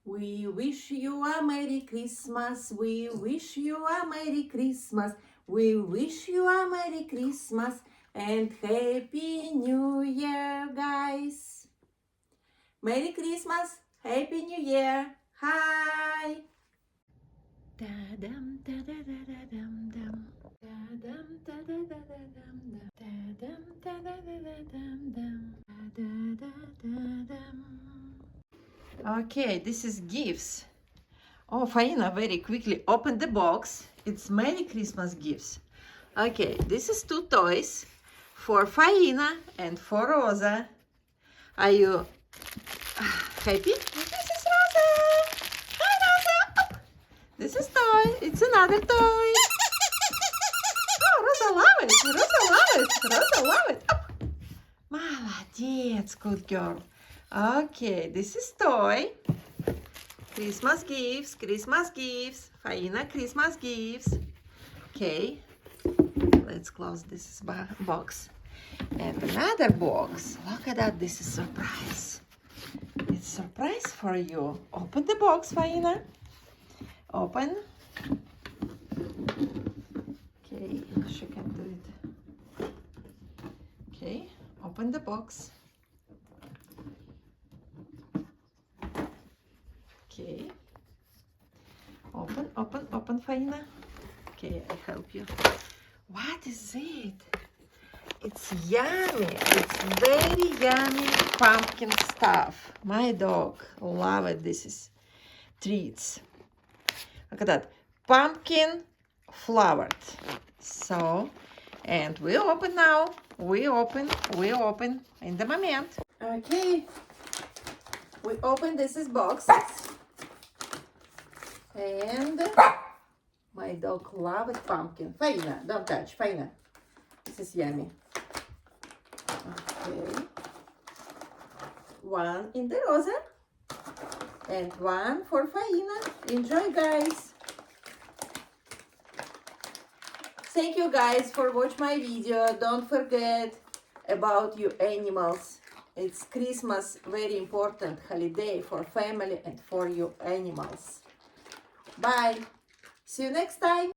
We wish you a Merry Christmas. We wish you a Merry Christmas. We wish you a Merry Christmas and Happy New Year, guys. Merry Christmas, Happy New Year. Hi. Da-dum, da-da-da-da-dum-dum. Da-dum, da-da-da-da-dum-dum. Da-dum, da-da-da-da-dum-dum. Da-da-da-da-dum. Okay, this is gifts. Oh, Faina, very quickly open the box. It's Merry Christmas gifts. Okay, this is 2 toys for Faina and for Rosa. Are you happy? This is Rosa. Hi, Rosa. Up. This is toy. It's another toy. Oh, Rosa love it. Rosa love it. Rosa love it. Up. Молодец, good girl. Okay, this is toy. Christmas gifts, Christmas gifts. Faina, Christmas gifts. Okay, let's close this box. And another box. Look at that, this is surprise. It's surprise for you. Open the box, Faina. Open. Okay, she can do it. Okay, open the box. Okay. Open, Faina. Okay, I help you. What is it? It's yummy. It's very yummy pumpkin stuff. My dog love it. This is treats. Look at that. Pumpkin flavored. So, and we open now. We open in the moment. Okay. We open this is box. And my dog loves pumpkin. Faina, don't touch. Faina. This is yummy. Okay. One in the Rosa. And one for Faina. Enjoy, guys. Thank you, guys, for watching my video. Don't forget about your animals. It's Christmas, very important holiday for family and for your animals. Bye. See you next time.